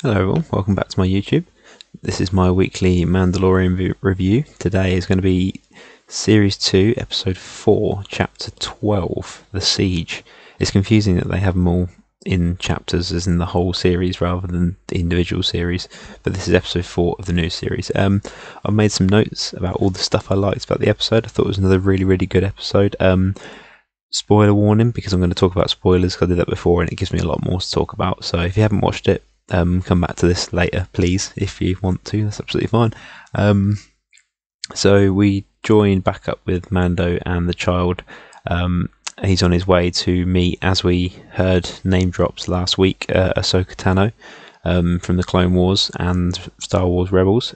Hello everyone, welcome back to my YouTube. This is my weekly Mandalorian review. Today is going to be Series 2, Episode 4, Chapter 12, The Siege. It's confusing that they have them all in chapters as in the whole series rather than the individual series, but this is Episode 4 of the new series. I've made some notes about all the stuff I liked about the episode. I thought it was another really good episode. Spoiler warning, because I'm going to talk about spoilers because I did that before and it gives me a lot more to talk about, so if you haven't watched it, come back to this later, please, if you want to. That's absolutely fine. So we join back up with Mando and the child. He's on his way to meet, as we heard name drops last week, Ahsoka Tano from the Clone Wars and Star Wars Rebels,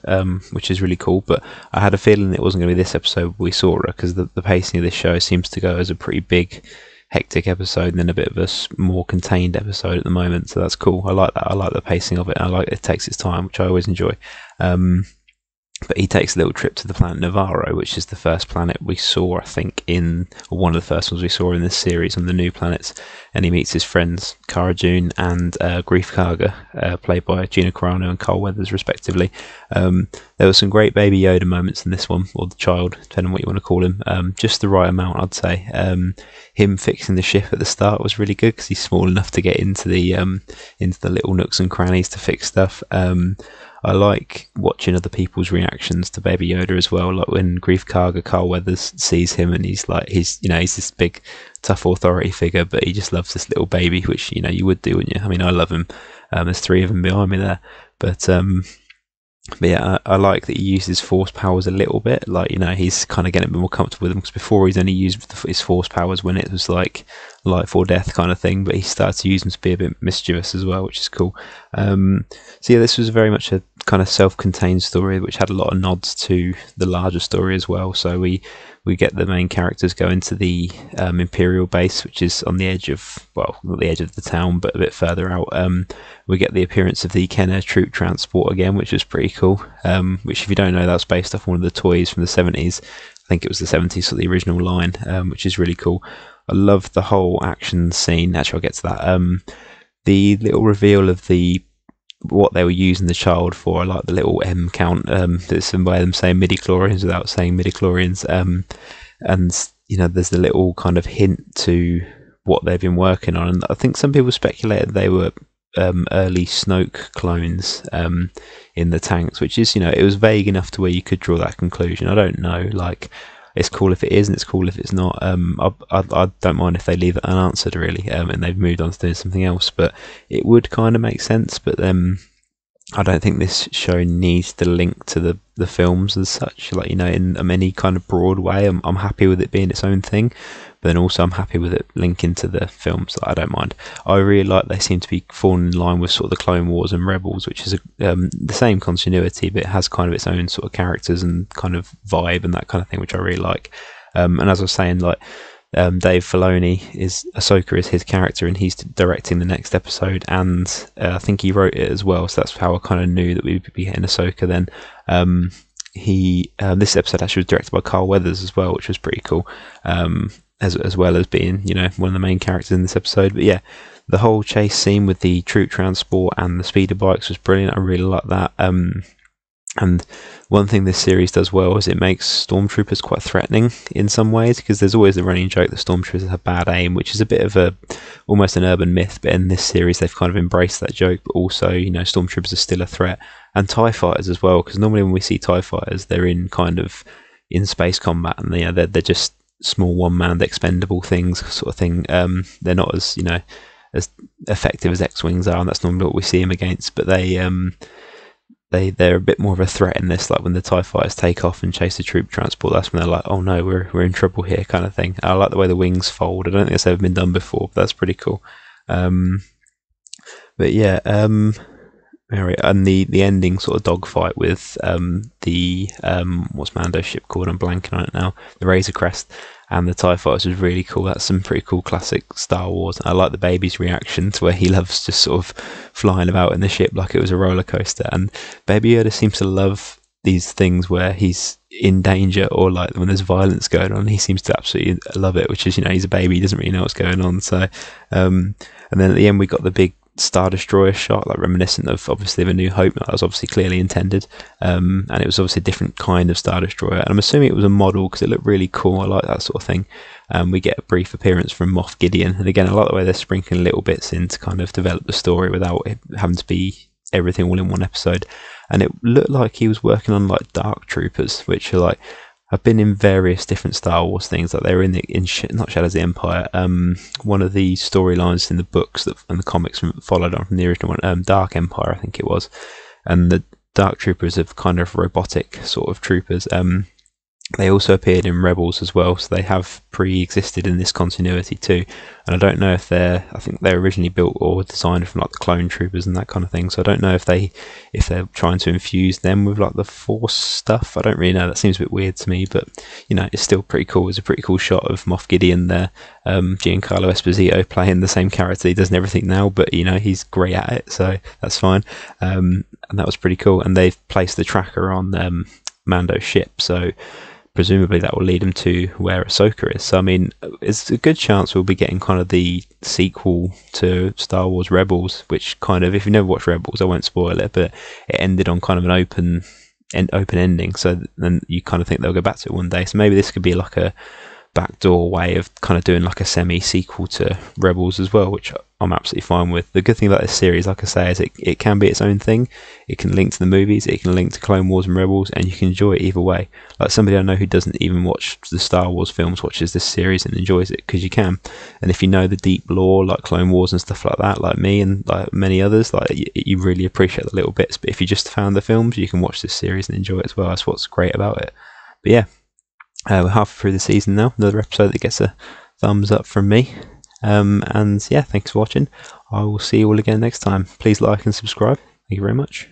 which is really cool. But I had a feeling it wasn't going to be this episode we saw her, because the pacing of this show seems to go as a pretty big hectic episode and then a bit of a more contained episode at the moment, so that's cool. I like that. I like the pacing of it. I like it takes its time, which I always enjoy. But he takes a little trip to the planet Navarro, which is the first planet we saw, I think, or one of the first ones we saw in this series, on the new planets, and he meets his friends Cara Dune and Greef Karga, played by Gina Carano and Carl Weathers respectively. There were some great Baby Yoda moments in this one, or the child, depending on what you want to call him, just the right amount, I'd say. Him fixing the ship at the start was really good because he's small enough to get into the little nooks and crannies to fix stuff. I like watching other people's reactions to Baby Yoda as well. Like when Greef Karga, Carl Weathers, sees him and he's this big tough authority figure, but he just loves this little baby, which you would do, wouldn't you? I mean, I love him. There's three of them behind me there, but yeah, I like that he uses force powers a little bit. Like, he's kind of getting a bit more comfortable with them, because before he's only used his force powers when it was like life or death kind of thing, but he started to use them to be a bit mischievous as well, which is cool. So yeah, this was very much a kind of self-contained story which had a lot of nods to the larger story as well. So we get the main characters go into the Imperial base, which is on the edge of, well, not the edge of the town, but a bit further out. We get the appearance of the Kenner troop transport again, which is pretty cool. Which, if you don't know, that's based off one of the toys from the 70s. I think it was the 70s, so the original line, which is really cool. I love the whole action scene. Actually, I'll get to that. The little reveal of what they were using the child for. I like the little M count. There's some way of them saying midi-chlorians without saying midi-chlorians. And there's the little kind of hint to what they've been working on. And I think some people speculated they were early Snoke clones in the tanks, which is, it was vague enough to where you could draw that conclusion. I don't know. Like, it's cool if it is, and it's cool if it's not. I don't mind if they leave it unanswered, really, and they've moved on to doing something else. But it would kind of make sense. But I don't think this show needs to link to the films as such. Like, in any kind of broad way, I'm happy with it being its own thing. But then also I'm happy with it linking to the films. I don't mind. I really like they seem to be falling in line with sort of the Clone Wars and Rebels, which is the same continuity, but it has kind of its own sort of characters and kind of vibe and that kind of thing, which I really like. And as I was saying, like, Dave Filoni Ahsoka is his character, and he's directing the next episode, and I think he wrote it as well. So that's how I kind of knew that we'd be getting Ahsoka then. This episode actually was directed by Carl Weathers as well, which was pretty cool. As well as being, one of the main characters in this episode. But yeah, the whole chase scene with the troop transport and the speeder bikes was brilliant. I really like that. And one thing this series does well is it makes stormtroopers quite threatening in some ways, because there's always the running joke that stormtroopers have bad aim, which is a bit of almost an urban myth. But in this series, they've kind of embraced that joke. But also, stormtroopers are still a threat, and TIE fighters as well. Because normally when we see TIE fighters, they're in space combat, and they're just small one-man expendable things sort of thing. They're not as as effective as X-wings are, and that's normally what we see them against. But they're a bit more of a threat in this. Like when the TIE fighters take off and chase the troop transport, that's when they're like, oh no, we're in trouble here, kind of thing. I like the way the wings fold. I don't think that's ever been done before, but that's pretty cool. But yeah, and the ending sort of dogfight with what's Mando's ship called? I'm blanking on it now. The Razor Crest and the TIE fighters was really cool. That's some pretty cool classic Star Wars. I like the baby's reaction to where he loves just sort of flying about in the ship like it was a roller coaster. And Baby Yoda seems to love these things where he's in danger, or like when there's violence going on, he seems to absolutely love it, which is, he's a baby, he doesn't really know what's going on. So and then at the end we got the big Star Destroyer shot, like reminiscent of obviously of A New Hope. That was obviously clearly intended, and it was obviously a different kind of Star Destroyer. And I'm assuming it was a model because it looked really cool. I like that sort of thing. We get a brief appearance from Moff Gideon, and again, I like the way they're sprinkling little bits in to kind of develop the story without it having to be everything all in one episode. And it looked like he was working on like Dark Troopers, which are like, I've been in various different Star Wars things. Like they were not Shadows of the Empire. One of the storylines in the books and the comics followed on from the original one, Dark Empire, I think it was. And the Dark Troopers are kind of robotic sort of troopers. They also appeared in Rebels as well, so they have pre-existed in this continuity too. And I don't know if I think they're originally built or designed from like the clone troopers and that kind of thing. So I don't know if they're trying to infuse them with like the Force stuff. I don't really know. That seems a bit weird to me, but you know, it's still pretty cool. It's a pretty cool shot of Moff Gideon there. Giancarlo Esposito playing the same character. He does everything now, but you know, he's great at it, so that's fine. And that was pretty cool. And they've placed the tracker on Mando's ship, so presumably that will lead him to where Ahsoka is. So I mean, it's a good chance we'll be getting kind of the sequel to Star Wars Rebels, which kind of, if you never watched Rebels, I won't spoil it, but it ended on kind of an open ending. So then you kind of think they'll go back to it one day. So maybe this could be like a backdoor way of kind of doing like a semi-sequel to Rebels as well, which I'm absolutely fine with. The good thing about this series, like I say, is it can be its own thing. It can link to the movies, it can link to Clone Wars and Rebels, and you can enjoy it either way. Like somebody I know who doesn't even watch the Star Wars films watches this series and enjoys it because you can. And if you know the deep lore, like Clone Wars and stuff like that, like me and like many others, like you really appreciate the little bits. But if you just found the films, you can watch this series and enjoy it as well. That's what's great about it. But yeah, we're halfway through the season now. Another episode that gets a thumbs up from me. And yeah, thanks for watching. I will see you all again next time. Please like and subscribe. Thank you very much.